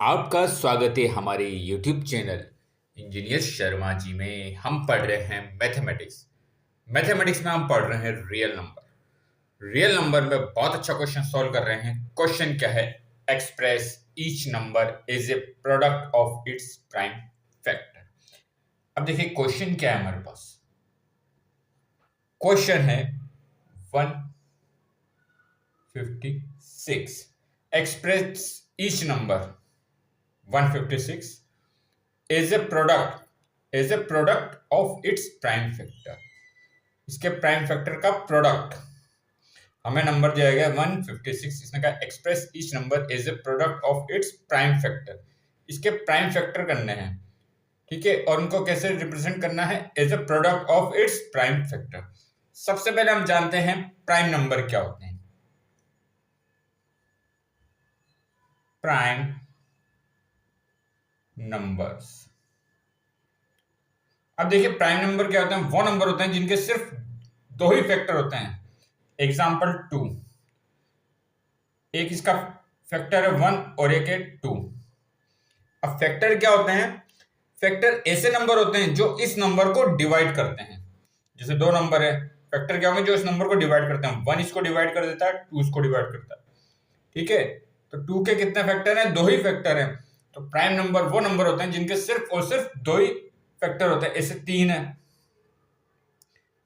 आपका स्वागत है हमारे YouTube channel engineer Sharma ji में। हम पढ़ रहे हैं मैथमेटिक्स। मैथमेटिक्स में हम पढ़ रहे हैं रियल नंबर। रियल नंबर में बहुत अच्छा क्वेश्चन सॉल्व कर रहे हैं। क्वेश्चन क्या है? Express each number is a product of its prime factor. अब देखिए क्वेश्चन क्या है हमारे पास। क्वेश्चन है 156। Express each number 156 is a product of its prime factor। इसके प्राइम फैक्टर का प्रोडक्ट हमें नंबर दिया गया 156। इसने कहा express each number is a product of its prime factor. इसके प्राइम फैक्टर करने हैं, ठीक है, और उनको कैसे रिप्रेजेंट करना है? As a product of its prime factor. सबसे पहले हम जानते हैं प्राइम नंबर क्या होते हैं। Prime numbers. अब देखिए प्राइम नंबर क्या होते हैं? वो नंबर होते हैं जिनके सिर्फ दो ही फैक्टर होते हैं। एग्जाम्पल 2, एक इसका फैक्टर है 1 और एक है 2। अब फैक्टर क्या होते हैं? फैक्टर ऐसे नंबर होते हैं जो इस नंबर को डिवाइड करते हैं। जैसे दो नंबर है, फैक्टर क्या होंगे? जो इस नंबर को डिवाइड करते हैं। 1 इसको डिवाइड कर देता है, 2 इसको डिवाइड करता है, ठीक है। तो 2 के कितने फैक्टर हैं? दो ही फैक्टर हैं। तो प्राइम नंबर वो नंबर होते हैं जिनके सिर्फ और सिर्फ दो ही फैक्टर होते हैं। ऐसे 3 है,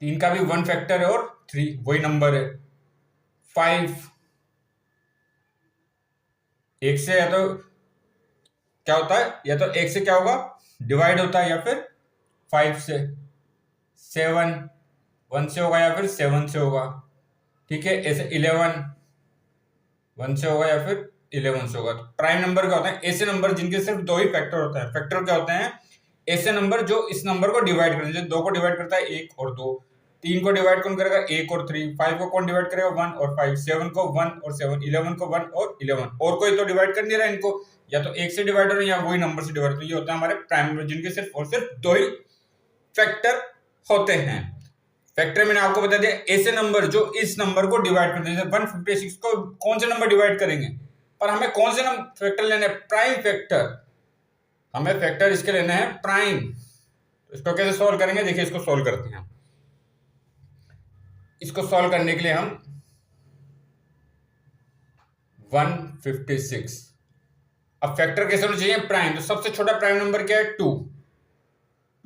3 का भी 1 फैक्टर है और 3 वही नंबर है। 5 एक से या तो क्या होता है, या तो एक से क्या होगा? डिवाइड होता है, या फिर 5 से। 7 1 से होगा या फिर 7 से होगा, ठीक है। ऐसे 11 1 से होगा या फिर 11 से होगा। तो प्राइम नंबर क्या होता है? ऐसे नंबर जिनके सिर्फ दो ही फैक्टर होते हैं। फैक्टर क्या होते हैं? ऐसे नंबर जो इस नंबर को डिवाइड करते हैं। 2 को डिवाइड करता है 1 और 2, 3 को डिवाइड कौन करेगा? 1 और 3, 5 को कौन डिवाइड करेगा? 1 और 5, 7 को 1 और 7, 11 को 1 और 11। और कोई तो डिवाइड कर नहीं रहा इनको, या तो 1 से डिवाइड हो रहा है या वही नंबर से डिवाइड। तो ये होता है हमारे प्राइम नंबर जिनके सिर्फ और सिर्फ दो ही फैक्टर होते हैं। फैक्टर मैंने आपको बता दिया ऐसे नंबर जो इस नंबर को डिवाइड करते हैं। 156 को कौन से नंबर डिवाइड करेंगे? पर हमें कौन से नंबर फैक्टर लेने हैं? Prime factor. हमें फैक्टर इसके लेने हैं प्राइम। तो इसको कैसे सॉल्व करेंगे? देखिए इसको सॉल्व करते हैं। इसको सॉल्व करने के लिए हम 156, अब फैक्टर कैसे होना चाहिए? प्राइम। तो सबसे छोटा प्राइम नंबर क्या है? 2।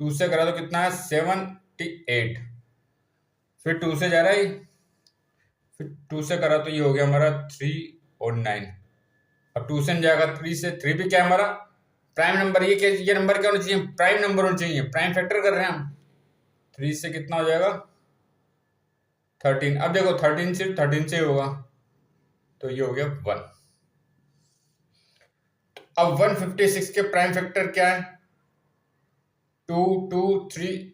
2 से करा तो कितना है? 78। फिर 2 से जा रहा है, फिर 2 से करा तो ये हो गया हमारा 3 और 9। अब 2 से जाएगा 3 से, 3 भी क्या है हमारा प्राइम नंबर। ये नंबर क्या होना चाहिए? प्राइम नंबर होना चाहिए। प्राइम फैक्टर कर रहे हैं हम। 3 से कितना हो जाएगा? 13। अब देखो 13 सिर्फ 13 से होगा, तो ये हो गया 1। अब 156 के प्राइम फैक्टर क्या है? 2 2 3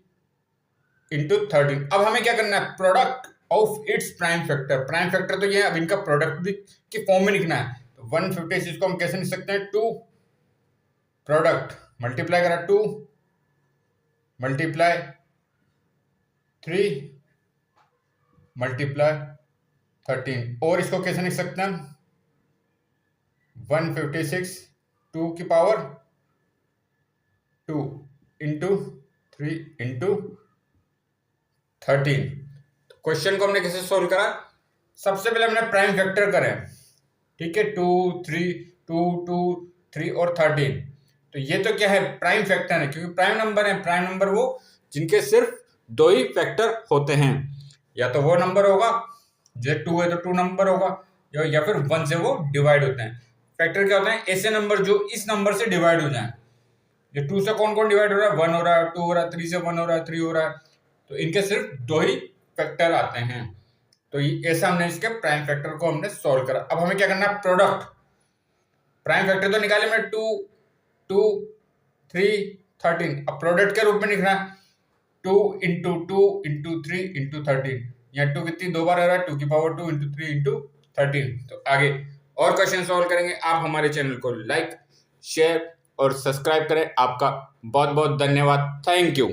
इंटू 13। अब हमें क्या करना है? Product of its prime factor. Prime factor तो ये है, अब इनका प्रोडक्ट भी की फॉर्म में लिखना है। तो 156 को हम कैसे लिख सकते हैं? 2 प्रोडक्ट मल्टीप्लाई करा 2 मल्टीप्लाई 3 मल्टीप्लाई 13। और इसको कैसे लिख सकते हैं? 156 2 की पावर 2 इंटू 3 इंटू 13। क्वेश्चन को हमने कैसे सोल्व करा? सबसे पहले हमने प्राइम फैक्टर करे, ठीक है। 2 3 2 2 3 और 13। तो ये तो क्या है? प्राइम फैक्टर है, क्योंकि प्राइम नंबर है। प्राइम नंबर वो जिनके सिर्फ दो ही फैक्टर होते हैं। या तो वो नंबर होगा, जैसे 2 है तो 2 नंबर होगा, या फिर 1 से वो डिवाइड होते हैं। फैक्टर क्या होते हैं? ऐसे नंबर जो इस नंबर से डिवाइड हो जाए। ये 2 से कौन कौन डिवाइड हो रहा है? 1 हो रहा है, 2 हो रहा है, 3 से 1 हो रहा है, 3 हो रहा है। तो इनके सिर्फ दो ही फैक्टर आते हैं। तो ऐसा हमने इसके प्राइम फैक्टर को हमने सॉल्व करा। अब हमें क्या करना है? प्रोडक्ट। प्राइम फैक्टर तो निकाले मैंने 2 2 3 13। अब प्रोडक्ट के रूप में लिखना है 2 इंटू 2 इंटू 3 इंटू 13। यहाँ 2 कितनी दो बार आ रहा है? 2 की पावर 2 इंटू 3 इंटू 13। तो आगे और क्वेश्चन सॉल्व करेंगे। आप हमारे चैनल को लाइक शेयर और सब्सक्राइब करें। आपका बहुत बहुत धन्यवाद। Thank you.